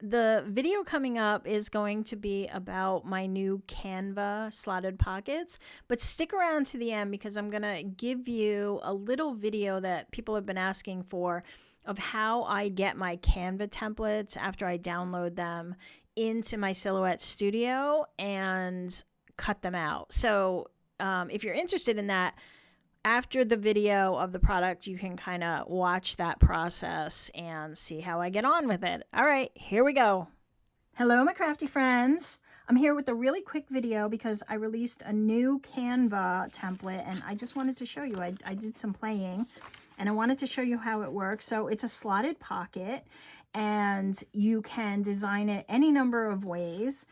the video coming up is going to be about my new Canva slotted pockets, but stick around to the end because I'm going to give you a little video that people have been asking for of how I get my Canva templates after I download them into my Silhouette Studio and cut them out. So if you're interested in that, after the video of the product, you can kind of watch that process and see how I get on with it. All right, here we go. Hello, my crafty friends. I'm here with a really quick video because I released a new Canva template and I just wanted to show you. I did some playing and I wanted to show you how it works. So it's a slotted pocket and you can design it any number of ways.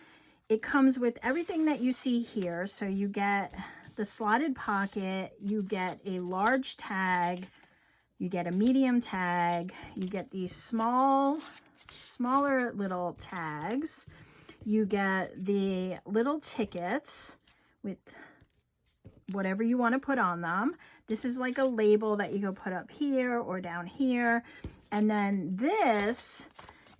It comes with everything that you see here. So you get the slotted pocket, you get a large tag, you get a medium tag, you get these smaller little tags, you get the little tickets with whatever you want to put on them. This is like a label that you can put up here or down here. And then this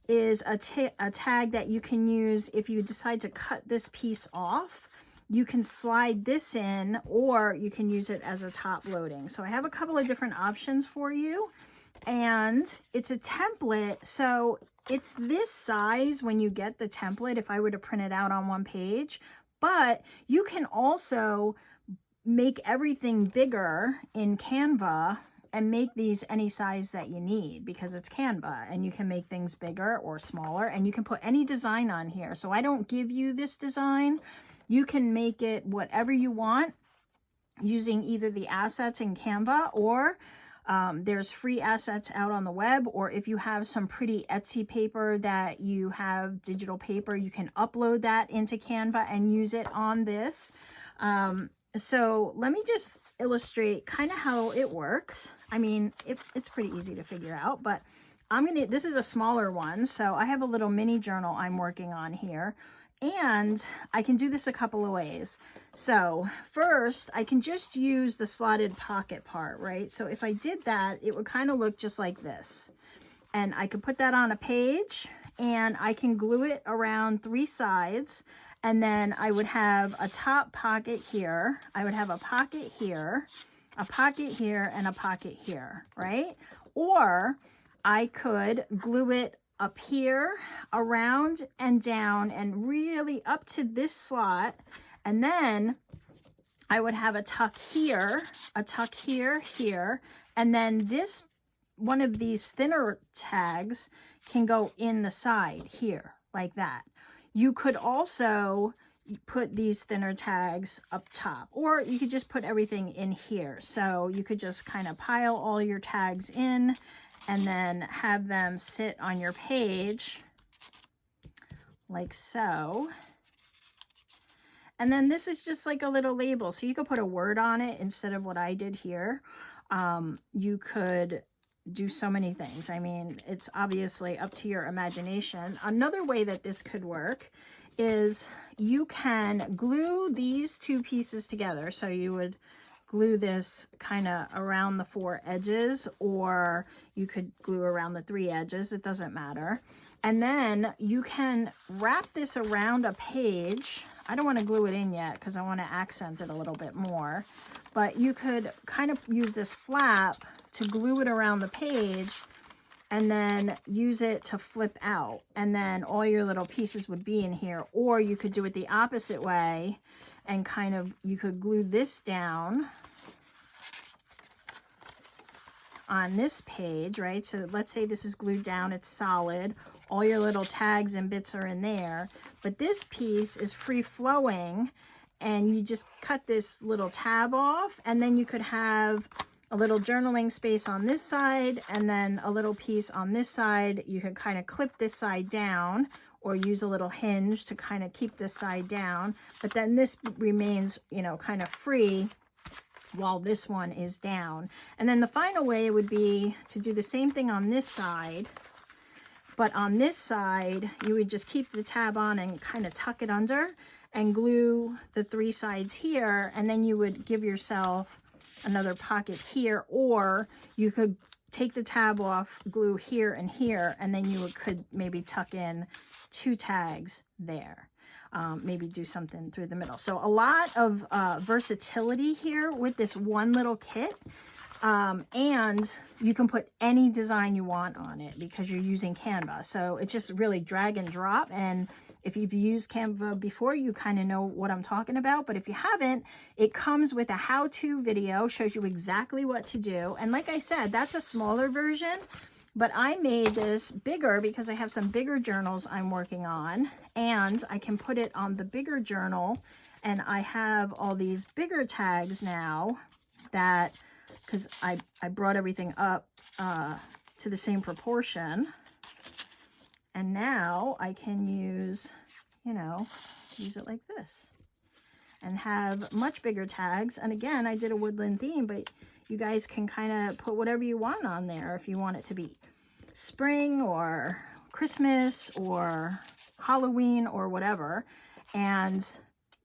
is a tag that you can use if you decide to cut this piece off. You can slide this in or you can use it as a top loading. So I have a couple of different options for you. And it's a template, so it's this size when you get the template if I were to print it out on one page. But you can also make everything bigger in Canva and make these any size that you need because it's Canva, and you can make things bigger or smaller and you can put any design on here. So I don't give you this design. You can make it whatever you want using either the assets in Canva or there's free assets out on the web, or if you have some pretty Etsy paper that you have digital paper, you can upload that into Canva and use it on this. So let me just illustrate kind of how it works. I mean, it's pretty easy to figure out, but this is a smaller one. So I have a little mini journal I'm working on here. And I can do this a couple of ways. So first, I can just use the slotted pocket part, right? So if I did that, it would kind of look just like this. And I could put that on a page and I can glue it around 3 sides. And then I would have a top pocket here. I would have a pocket here, a pocket here, and a pocket here, right? Or I could glue it up here, around and down, and really up to this slot. And then I would have a tuck here, here. And then this, one of these thinner tags can go in the side here, like that. You could also put these thinner tags up top, or you could just put everything in here. So you could just kind of pile all your tags in and then have them sit on your page like so. And then this is just like a little label. So you could put a word on it instead of what I did here. You could do so many things. I mean, it's obviously up to your imagination. Another way that this could work is you can glue these 2 pieces together. So you would glue this kind of around the 4 edges, or you could glue around the 3 edges. It doesn't matter. And then you can wrap this around a page. I don't want to glue it in yet because I want to accent it a little bit more. But you could kind of use this flap to glue it around the page and then use it to flip out. And then all your little pieces would be in here. Or you could do it the opposite way and kind of, you could glue this down on this page, right? So let's say this is glued down, it's solid. All your little tags and bits are in there. But this piece is free flowing and you just cut this little tab off, and then you could have a little journaling space on this side and then a little piece on this side. You could kind of clip this side down or use a little hinge to kind of keep this side down. But then this remains, you know, kind of free while this one is down. And then the final way would be to do the same thing on this side. But on this side, you would just keep the tab on and kind of tuck it under and glue the 3 sides here. And then you would give yourself another pocket here, or you could take the tab off, glue here and here, and then you could maybe tuck in 2 tags there. Maybe do something through the middle. So a lot of versatility here with this one little kit. And you can put any design you want on it because you're using Canva. So it's just really drag and drop. And if you've used Canva before, you kind of know what I'm talking about. But if you haven't, it comes with a how-to video, shows you exactly what to do. And like I said, that's a smaller version. But I made this bigger because I have some bigger journals I'm working on. And I can put it on the bigger journal. And I have all these bigger tags now that, because I brought everything up to the same proportion. And now I can use, use it like this. And have much bigger tags. And again, I did a woodland theme, but you guys can kind of put whatever you want on there if you want it to be spring or Christmas or Halloween or whatever. And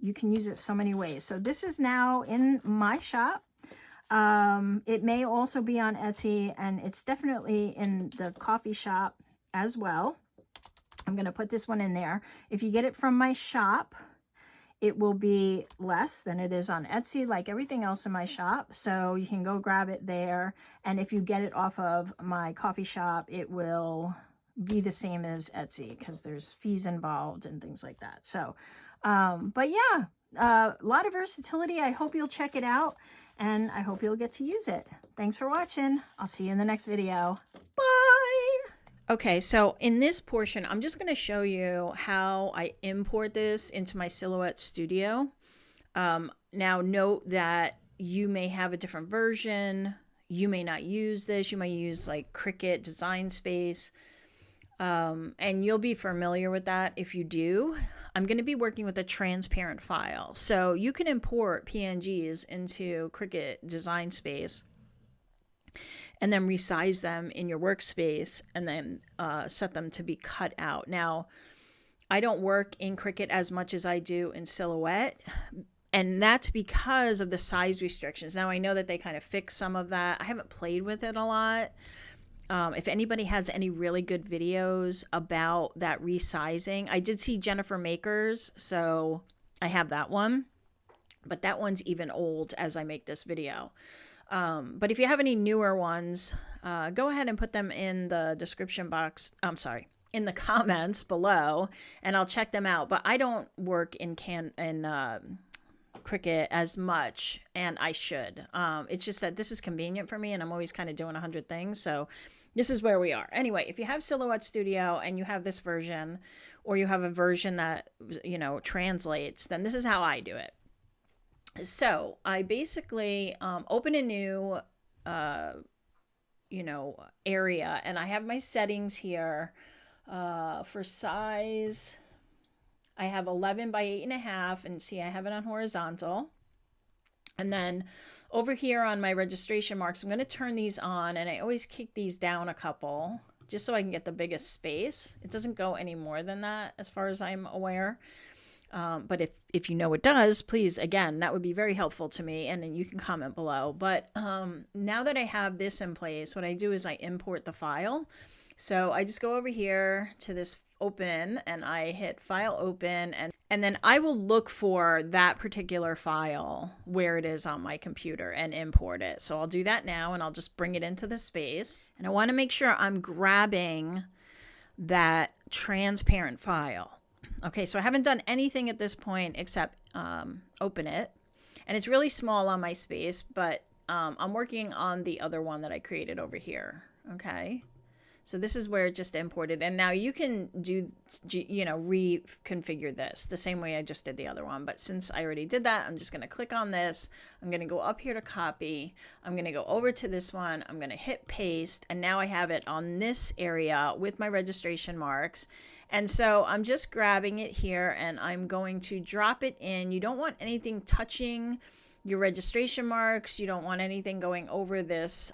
you can use it so many ways. So this is now in my shop. It may also be on Etsy, and it's definitely in the coffee shop as well. I'm going to put this one in there. If you get it from my shop, it will be less than it is on Etsy, like everything else in my shop. So you can go grab it there. And if you get it off of my coffee shop, it will be the same as Etsy because there's fees involved and things like that. So, but yeah, a lot of versatility. I hope you'll check it out and I hope you'll get to use it. Thanks for watching. I'll see you in the next video. Bye. Okay, so in this portion, I'm just going to show you how I import this into my Silhouette Studio. Now, note that you may have a different version. You may not use this. You might use like Cricut Design Space. And you'll be familiar with that if you do. I'm going to be working with a transparent file. So you can import PNGs into Cricut Design Space and then resize them in your workspace and then set them to be cut out. Now, I don't work in Cricut as much as I do in Silhouette, and that's because of the size restrictions. Now, I know that they kind of fix some of that. I haven't played with it a lot. If anybody has any really good videos about that resizing, I did see Jennifer Maker's, so I have that one, but that one's even old as I make this video. But if you have any newer ones, go ahead and put them in the description box. I'm sorry, in the comments below, and I'll check them out. But I don't work in Cricut as much, and I should. It's just that this is convenient for me, and I'm always kind of doing 100 things. So this is where we are. Anyway, if you have Silhouette Studio and you have this version, or you have a version that, translates, then this is how I do it. So I basically open a new, area, and I have my settings here for size. I have 11 by 8.5, and see, I have it on horizontal. And then over here on my registration marks, I'm going to turn these on, and I always kick these down a couple just so I can get the biggest space. It doesn't go any more than that as far as I'm aware. But if you know it does, please, again, that would be very helpful to me, and then you can comment below. But now that I have this in place, what I do is I import the file. So I just go over here to this open, and I hit file open, and then I will look for that particular file where it is on my computer and import it. So I'll do that now, and I'll just bring it into the space. And I want to make sure I'm grabbing that transparent file. Okay, so I haven't done anything at this point except open it. And it's really small on my space, but I'm working on the other one that I created over here. Okay, so this is where it just imported. And now you can reconfigure this the same way I just did the other one. But since I already did that, I'm just going to click on this. I'm going to go up here to copy. I'm going to go over to this one. I'm going to hit paste. And now I have it on this area with my registration marks. And so I'm just grabbing it here, and I'm going to drop it in. You don't want anything touching your registration marks. You don't want anything going over this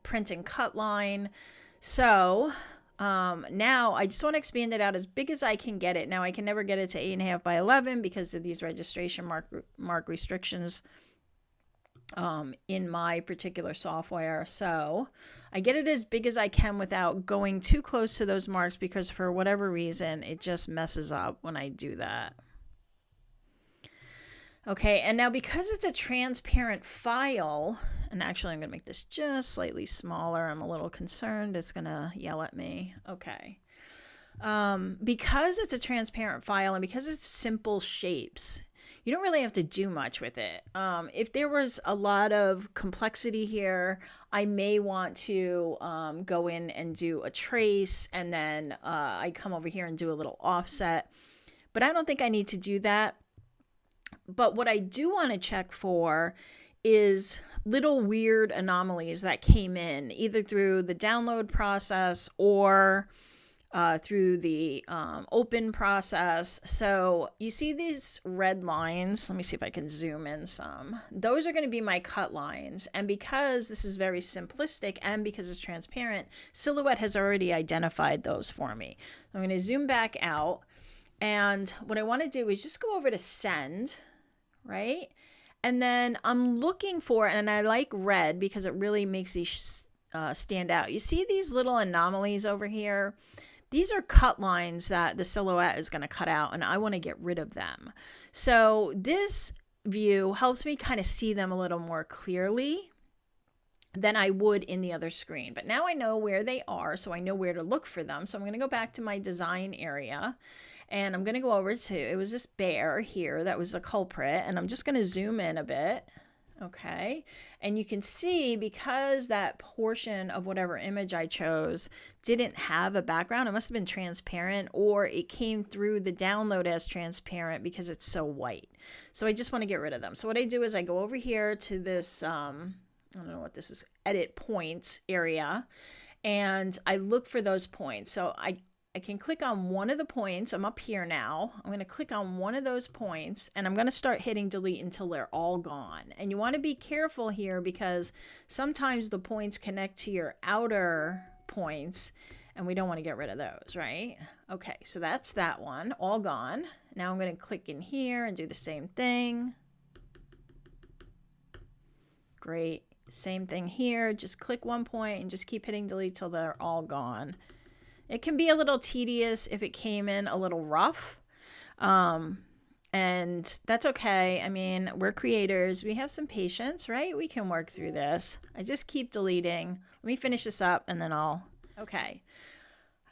print and cut line. So now I just want to expand it out as big as I can get it. Now I can never get it to 8.5 by 11 because of these registration mark restrictions. in my particular software. So I get it as big as I can without going too close to those marks, because for whatever reason, it just messes up when I do that. Okay, and now because it's a transparent file, and actually I'm going to make this just slightly smaller. I'm a little concerned it's going to yell at me. Okay. Because it's a transparent file and because it's simple shapes, you don't really have to do much with it. If there was a lot of complexity here, I may want to go in and do a trace, and then I come over here and do a little offset. But I don't think I need to do that. But what I do want to check for is little weird anomalies that came in, either through the download process or through the open process. So you see these red lines. Let me see if I can zoom in some. Those are going to be my cut lines. And because this is very simplistic and because it's transparent, Silhouette has already identified those for me. I'm going to zoom back out. And what I want to do is just go over to send, right? And then I'm looking for, and I like red because it really makes these stand out. You see these little anomalies over here? These are cut lines that the Silhouette is going to cut out, and I want to get rid of them. So this view helps me kind of see them a little more clearly than I would in the other screen. But now I know where they are, so I know where to look for them. So I'm going to go back to my design area, and I'm going to go over to, it was this bear here that was the culprit, and I'm just going to zoom in a bit. Okay, and you can see because that portion of whatever image I chose didn't have a background, it must have been transparent, or it came through the download as transparent because it's so white. So I just want to get rid of them. So what I do is I go over here to this, I don't know what this is, edit points area, and I look for those points. So I can click on one of the points. I'm up here now. I'm going to click on one of those points, and I'm going to start hitting delete until they're all gone. And you want to be careful here because sometimes the points connect to your outer points, and we don't want to get rid of those, right? Okay, so that's that one, all gone. Now I'm going to click in here and do the same thing. Great. Same thing here. Just click one point and just keep hitting delete till they're all gone. It can be a little tedious if it came in a little rough, and that's okay. I mean, we're creators. We have some patience, right? We can work through this. I just keep deleting. Let me finish this up, and then okay.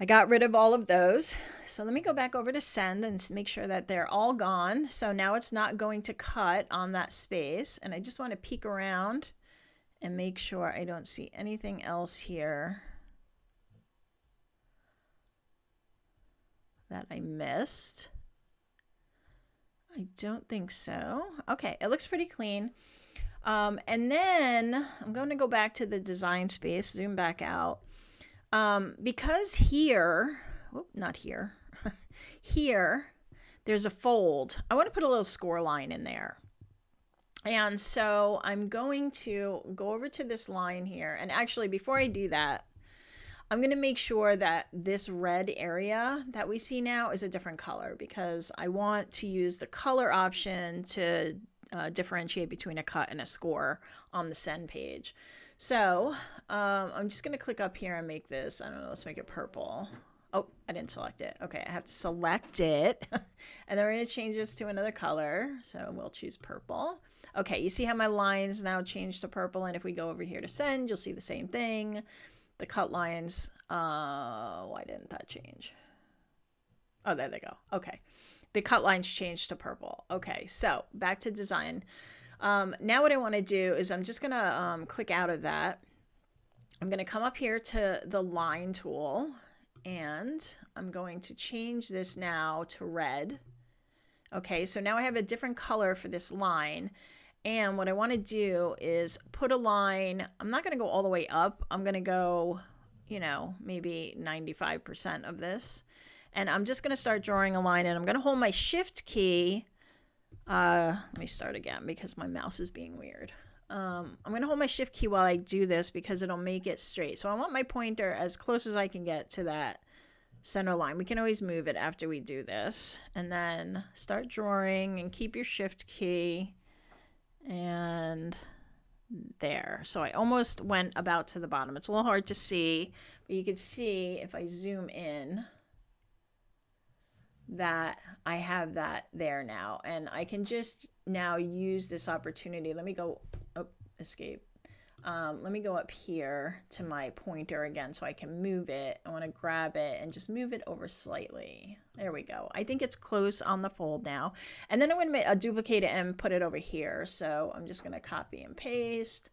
I got rid of all of those. So let me go back over to send and make sure that they're all gone. So now it's not going to cut on that space, and I just want to peek around and make sure I don't see anything else here that I missed. I don't think so. Okay, it looks pretty clean. And then I'm going to go back to the design space, zoom back out. Because here, not here, here, there's a fold. I want to put a little score line in there. And so I'm going to go over to this line here. And actually, before I do that, I'm going to make sure that this red area that we see now is a different color, because I want to use the color option to differentiate between a cut and a score on the send page. So I'm just going to click up here and make this, I don't know, let's make it purple. Oh, I didn't select it. Okay, I have to select it. And then we're going to change this to another color. So we'll choose purple. Okay, you see how my lines now change to purple. And if we go over here to send, you'll see the same thing. The cut lines, why didn't that change? Oh, there they go. Okay. The cut lines changed to purple. Okay, so back to design. Now what I want to do is I'm just going to click out of that. I'm going to come up here to the line tool, and I'm going to change this now to red. Okay, so now I have a different color for this line. And what I want to do is put a line. I'm not going to go all the way up. I'm going to go, maybe 95% of this. And I'm just going to start drawing a line, and I'm going to hold my shift key. Let me start again because my mouse is being weird. I'm going to hold my shift key while I do this because it'll make it straight. So I want my pointer as close as I can get to that center line. We can always move it after we do this. And then start drawing and keep your shift key. And there. So I almost went about to the bottom. It's a little hard to see, but you can see if I zoom in that I have that there now. And I can just now use this opportunity. Let me go, oh, escape. Let me go up here to my pointer again so I can move it. I want to grab it and just move it over slightly. There we go. I think it's close on the fold now. And then I'm going to duplicate it and put it over here. So I'm just going to copy and paste.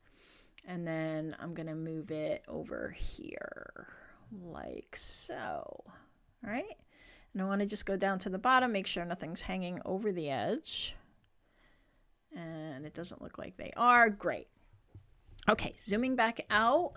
And then I'm going to move it over here like so. All right. And I want to just go down to the bottom, make sure nothing's hanging over the edge. And it doesn't look like they are. Great. Okay, zooming back out.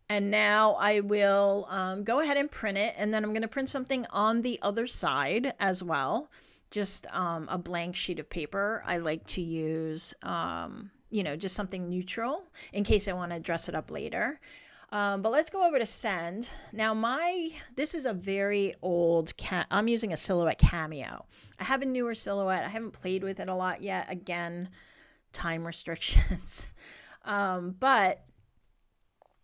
And now I will go ahead and print it. And then I'm going to print something on the other side as well. Just a blank sheet of paper. I like to use, you know, just something neutral in case I want to dress it up later. But let's go over to send. Now this is a very old I'm using a Silhouette Cameo. I have a newer Silhouette. I haven't played with it a lot yet. Again, time restrictions.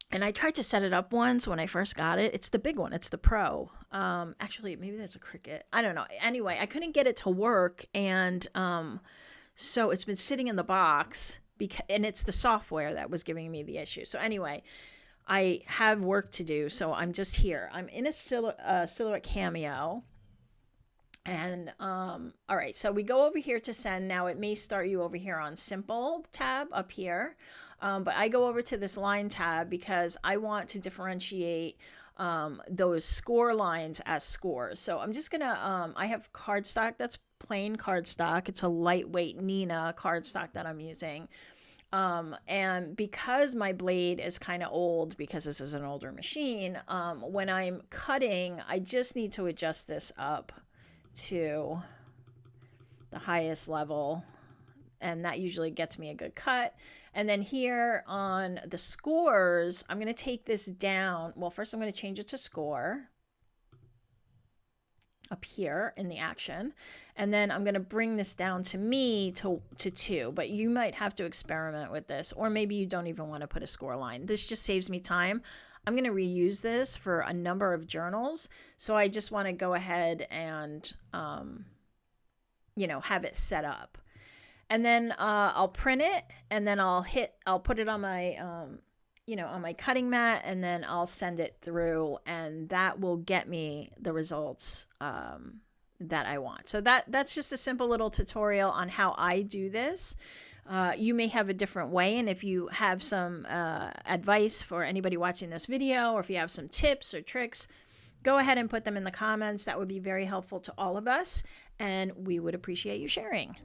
And I tried to set it up once when I first got it. It's the big one. It's the Pro. Actually, maybe there's a Cricut. I don't know. Anyway, I couldn't get it to work. And so it's been sitting in the box and it's the software that was giving me the issue. So anyway, I have work to do, so I'm just here. I'm in a Silhouette Cameo. And, all right, so we go over here to send. Now it may start you over here on Simple tab up here. But I go over to this line tab because I want to differentiate those score lines as scores. So I'm just going to, I have cardstock that's plain cardstock. It's a lightweight Nina cardstock that I'm using. And because my blade is kind of old, because this is an older machine, when I'm cutting, I just need to adjust this up to the highest level. And that usually gets me a good cut. And then here on the scores, I'm going to take this down. Well, first I'm going to change it to score up here in the action. And then I'm going to bring this down to me to 2, but you might have to experiment with this, or maybe you don't even want to put a score line. This just saves me time. I'm going to reuse this for a number of journals. So I just want to go ahead and, you know, have it set up. And then I'll print it, and then I'll put it on my, you know, on my cutting mat, and then I'll send it through, and that will get me the results that I want. So that's just a simple little tutorial on how I do this. You may have a different way, and if you have some advice for anybody watching this video, or if you have some tips or tricks, go ahead and put them in the comments. That would be very helpful to all of us, and we would appreciate you sharing.